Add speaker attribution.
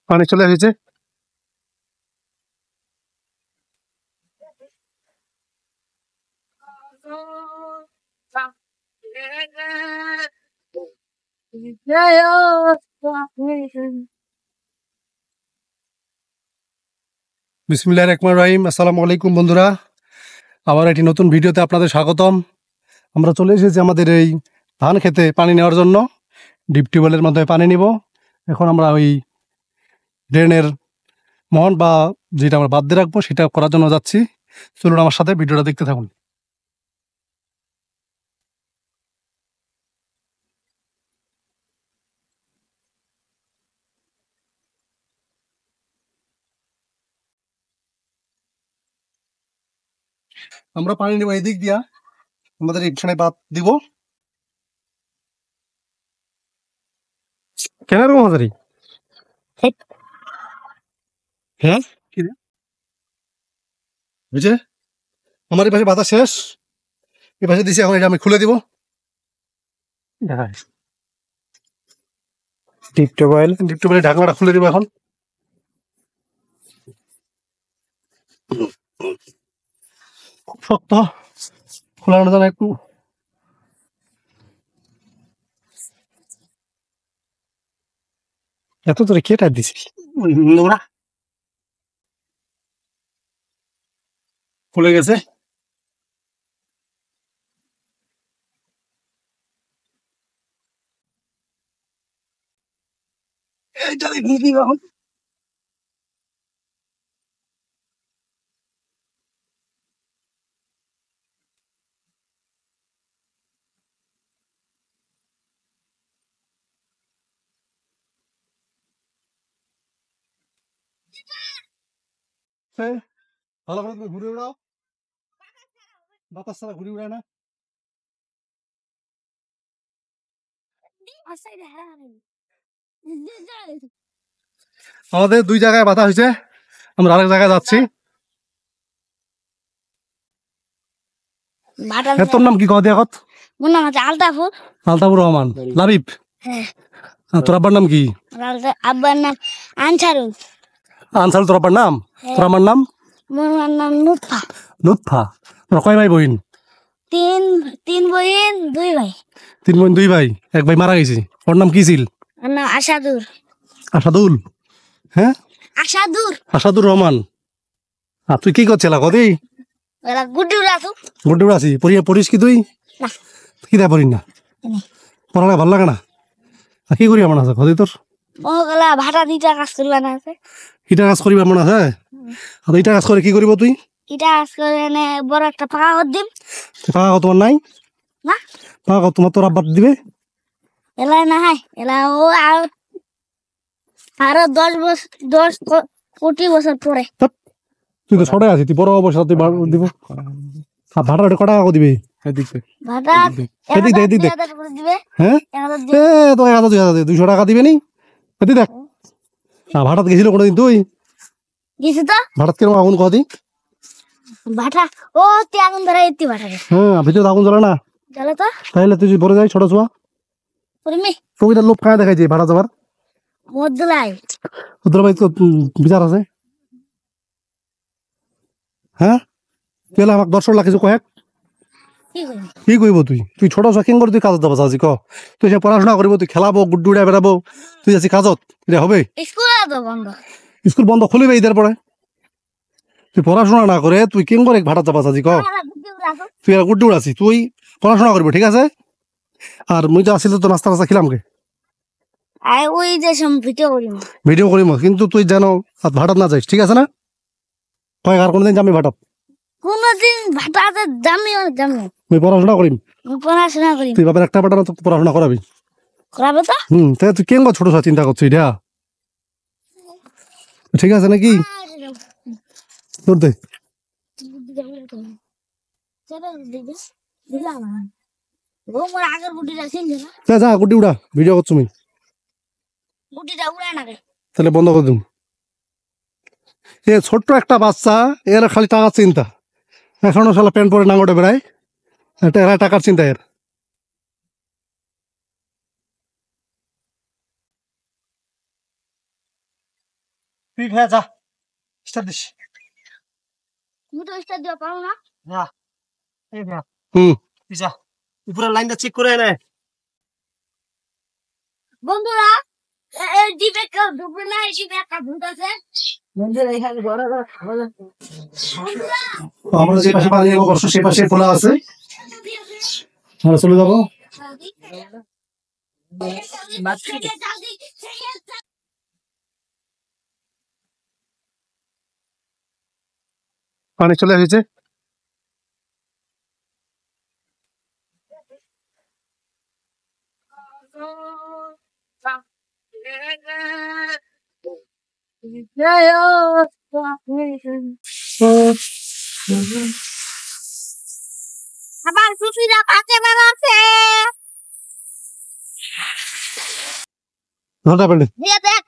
Speaker 1: পানি চলে এসেছে। বিসমিল্লাহির রহমানির রহিম। আসসালামু আলাইকুম বন্ধুরা, আবার একটি নতুন ভিডিওতে আপনাদের স্বাগতম। আমরা চলে এসেছি আমাদের এই ধান খেতে পানি নেওয়ার জন্য। ডিপ টিউবওয়েলের মাধ্যমে পানি নিব। এখন আমরা ওই ড্রেনের মহন বা যেটা আমরা বাদ দিয়ে রাখবো সেটা করার জন্য যাচ্ছি। চলুন আমার সাথে ভিডিওটা দেখতে থাকুন। আমরা পানি নেব এই দিক দিয়া, আমাদের এখানে বাদ দিব। কেন এরকম হাজারি? হ্যাঁ কি রে বুঝে, আমার এই পাশে বাতা শেষ, এই পাশে দিছি। এখন এটা আমি খুলে দিব। ডিপ টিউবওয়েলের ঢাকনাটা খুলে দিব এখন। খুব শক্ত, খোলানো যায় না একটু। এত তোরে কে টাইপ দিছিস? নোংরা খুলে গেছে। এইটা দেখি এখন। ভালো করে তুমি ঘুরে উড়াও, বাতাস ছাড়া ঘুরে উড়ায় না। আমাদের দুই জায়গায় বাধা হয়েছে, আমরা আরেক জায়গায় যাচ্ছি। তোর নাম কি? কদিয়া কত?
Speaker 2: আলতাফুর।
Speaker 1: আলতাফুর রহমান লাবিব। তোর আব্বার নাম কি?
Speaker 2: আব্বার নাম আনসারুল।
Speaker 1: আনসারুল তোর আব্বার নাম? তোর আমার নাম?
Speaker 2: মোর নাম নুৎফা।
Speaker 1: নুৎফা। তোর কয় ভাই বোন?
Speaker 2: তিন বোন দুই ভাই।
Speaker 1: 3 বোন 2 ভাই, এক ভাই মারা গেছে। ওর নাম কি ছিল?
Speaker 2: ওর নাম আসাদুর।
Speaker 1: আসাদুল? হ্যাঁ আসাদুর রহমান। আর তুই কি করছিস কদি?
Speaker 2: গুড্ডি উড়াছো।
Speaker 1: গুড্ডি উড়াছি। পড়িস কি তুই?
Speaker 2: না।
Speaker 1: কি দেয় পড়িস না? পড়ালে ভালো লাগে না? আর কি করি মনে আছে কদি তোর?
Speaker 2: ও গলা ভাটা দিটা কাজ করবা না আছে।
Speaker 1: ইটা কাজ করিবা মনে আছে? আর ইটা কাজ করে কি করিব তুই?
Speaker 2: ইটা কাজ করে এনে বড় একটা পাকা কর দিম।
Speaker 1: পাকা কত তোমার নাই?
Speaker 2: না।
Speaker 1: পাকা কত তোমার তোর আব্বার দিবে?
Speaker 2: এলা না হয় এলা ও আরো 10 কোটি বছর পরে।
Speaker 1: তুই তো ছোট আছিস, তুই বড় অবস্থা তুই দিব। আর ভাড়া কটা টাকা দিবে?
Speaker 2: ভাটা
Speaker 1: এদিক দে
Speaker 2: দিবে।
Speaker 1: হ্যাঁ তো 1000 2000 200 টাকা দিবে নি? এদিক দেখ। ভাড়াত গেছিল কোনোদিন তুই?
Speaker 2: গেছি তো।
Speaker 1: ভাড়াত কিরকম আগুন কদি?
Speaker 2: ভাটা ও তে আগুন ধরে এতি ভাটা।
Speaker 1: হ্যাঁ ভিতরে আগুন জ্বলে না?
Speaker 2: জ্বলে তো।
Speaker 1: তাইলে তুই যদি পরে যাই ছোট ছোয়া
Speaker 2: পরিমি
Speaker 1: প্রকৃতার লোক কায় দেখাইছে ভাড়া যাবার?
Speaker 2: মদলাই
Speaker 1: তোর ভাই তো বিচার আছে। হ্যাঁ তুই আমাকে 10 লাখ কিছু কয়েক কি কইব? তুই ছোট ছোয়া কেন করে তুই কাজত যাবা চাচ্ছি ক? তুই সে পড়াশোনা করবো, তুই খেলাবো, গুড্ডু উড়াই বেড়াবো, তুই যাচ্ছি কাজত, এটা হবে? স্কুল বন্ধ খুলিবে ঈদের পরে। তুই পড়াশোনা না করে তুই কেন করে ভাড়া যাবা চাচ্ছি ক? তুই আর গুড্ডু উড়াছি, তুই পড়াশোনা করবি ঠিক আছে। আর মুই তো আসিল তো নাস্তা টাস্তা খিলাম কে
Speaker 2: ওই যে
Speaker 1: ভিডিও করিম, কিন্তু তুই জানো ভাড়াত না যাইস ঠিক আছে না? কয়েক আর কোনদিন যাবি ভাড়াত?
Speaker 2: কোনদিন ভাটাতে জামি
Speaker 1: তুই পড়াশোনা করিম,
Speaker 2: পড়াশোনা করি।
Speaker 1: তুই বাবার একটা পাটা পড়াশোনা করাবি।
Speaker 2: করাবে তো।
Speaker 1: তাই তুই কেন ছোট ছোট চিন্তা করছিস এটা? ঠিক আছে নাকি? তোর দে যা গুড্ডি উড়া, ভিডিও করছো তুমি। তাহলে বন্ধ করে দিম। এ ছোট্ট একটা বাচ্চা, এর খালি টাকার চিন্তা। এখনো শালা প্যান্ট পরে নাঙ্গটে বেড়ায়, এরা টাকার চিন্তা এর। তুই ভাইয়া যা স্টার্ট দিস।
Speaker 2: তুমি তো স্টার দিতে পারো না।
Speaker 1: যা এই ভাইয়া হুম তুই যা উপরের লাইনটা চেক করে নে।
Speaker 2: বন্ধুরা এই জিপে কেউ ঢুকবে না, এই জিপে একটা ভূত আছে। বন্ধুরা এখানে বড় বড় খাবার আছে। বন্ধুরা
Speaker 1: আমরা যে পাশে পানি নেবো সে পাশে খোলা আছে, আমরা চলে যাবো। পানি চলে এসেছে।
Speaker 2: আবার সুফিরা কাছে বেড়াচ্ছে।
Speaker 1: ধরটা পেলে
Speaker 2: দিয়ে দেখ